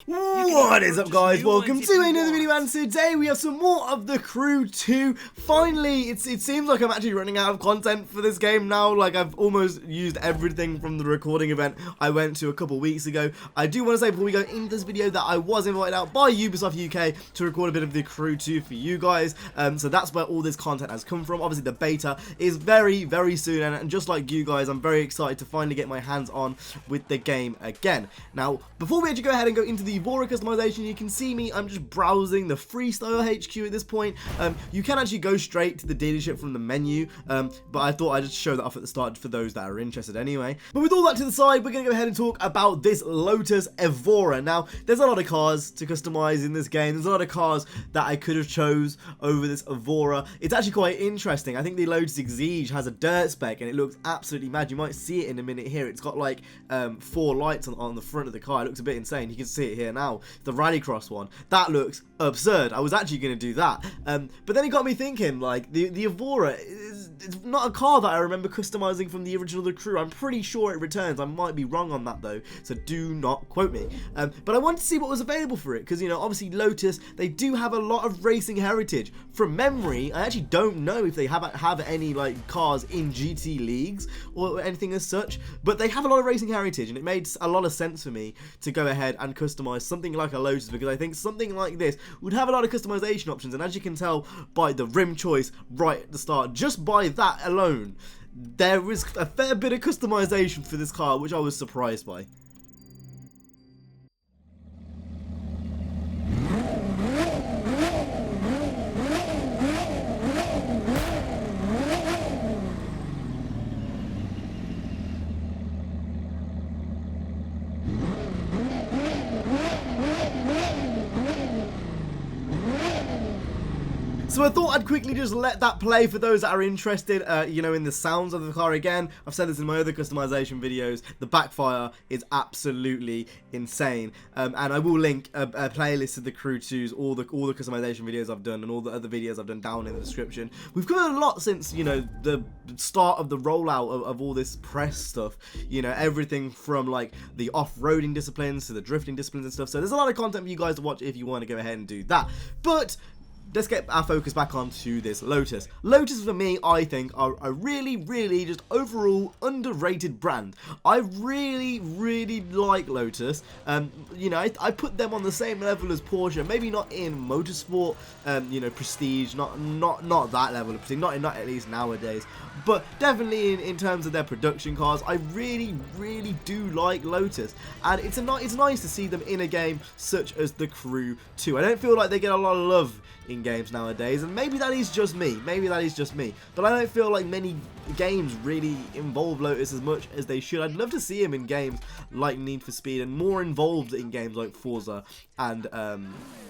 What is up, guys? Welcome to another video, and today we have some more of The Crew 2. Finally, it seems like I'm actually running out of content for this game now. Like, I've almost used everything from the recording event I went to a couple weeks ago. I do want to say before we go into this video that I was invited out by Ubisoft UK to record a bit of The Crew 2 for you guys. So that's where all this content has come from. Obviously, the beta is very, very soon, and just like you guys, I'm very excited to finally get my hands on with the game again. Now, before we actually go ahead and go into the Evora customization, you can see me, I'm just browsing the freestyle HQ at this point. You can actually go straight to the dealership from the menu, but I thought I'd just show that off at the start for those that are interested anyway. But with all that to the side, we're going to go ahead and talk about this Lotus Evora. Now, there's a lot of cars to customize in this game. There's a lot of cars that I could have chose over this Evora. It's actually quite interesting. I think the Lotus Exige has a dirt spec and it looks absolutely mad. You might see it in a minute here. It's got like 4 lights on the front of the car. It looks a bit insane. You can see it here now. The Rallycross one, that looks absurd. I was actually going to do that, but then it got me thinking, like, the Evora it's not a car that I remember customizing from the original The Crew. I'm pretty sure it returns. I might be wrong on that though, so do not quote me. But I wanted to see what was available for it, because, you know, obviously Lotus, they do have a lot of racing heritage. From memory, I actually don't know if they have any like cars in GT leagues or anything as such, but they have a lot of racing heritage, and it made a lot of sense for me to go ahead and customize something like a Lotus, because I think something like this would have a lot of customization options. And as you can tell by the rim choice right at the start, just by that alone, there is a fair bit of customization for this car, which I was surprised by. So I thought I'd quickly just let that play for those that are interested, you know, in the sounds of the car. Again, I've said this in my other customization videos, the backfire is absolutely insane. And I will link a playlist of The Crew 2's, all the customization videos I've done and all the other videos I've done down in the description. We've covered a lot since, you know, the start of the rollout of all this press stuff. You know, everything from like the off-roading disciplines to the drifting disciplines and stuff. So there's a lot of content for you guys to watch if you want to go ahead and do that. But let's get our focus back onto this Lotus. Lotus, for me, I think, are a really, really just overall underrated brand. I really, really like Lotus. You know, I put them on the same level as Porsche. Maybe not in motorsport, you know, prestige. Not that level of prestige. Not at least nowadays. But definitely in terms of their production cars, I really, really do like Lotus. And it's nice to see them in a game such as The Crew 2. I don't feel like they get a lot of love in games nowadays, and maybe that is just me, but I don't feel like many games really involve Lotus as much as they should. I'd love to see him in games like Need for Speed, and more involved in games like Forza and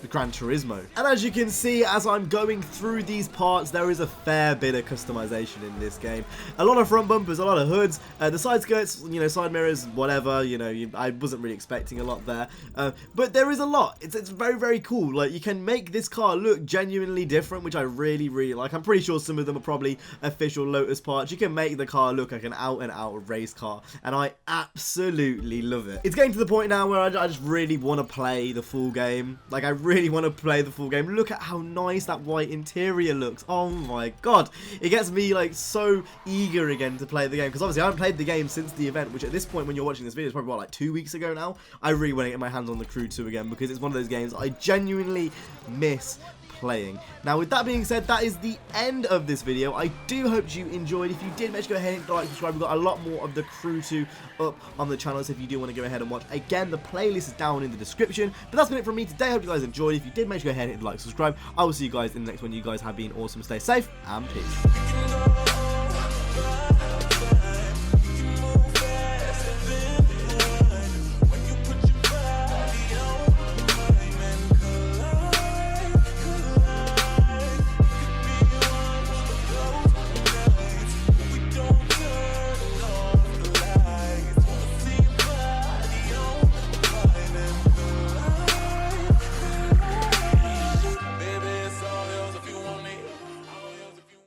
Gran Turismo. And as you can see, as I'm going through these parts, there is a fair bit of customization in this game. A lot of front bumpers, a lot of hoods, the side skirts, you know, side mirrors, whatever, you know, I wasn't really expecting a lot there, but there is a lot. It's very, very cool. Like, you can make this car look genuinely different, which I really, really like. I'm pretty sure some of them are probably official Lotus parts. You can make the car look like an out-and-out race car, and I absolutely love it. It's getting to the point now where I just really want to play the full game. Like, I really want to play the full game. Look at how nice that white interior looks. Oh my god. It gets me, like, so eager again to play the game, because obviously I haven't played the game since the event, which at this point when you're watching this video is probably, what, like 2 weeks ago now. I really want to get my hands on The Crew 2 again, because it's one of those games I genuinely miss playing. Now, with that being said, that is the end of this video. I do hope you enjoyed. If you did, make sure to go ahead and like, subscribe. We've got a lot more of The Crew 2 up on the channel, so if you do want to go ahead and watch, again, the playlist is down in the description. But that's been it from me today. I hope you guys enjoyed. If you did, make sure to go ahead and like, subscribe. I will see you guys in the next one. You guys have been awesome. Stay safe, and peace.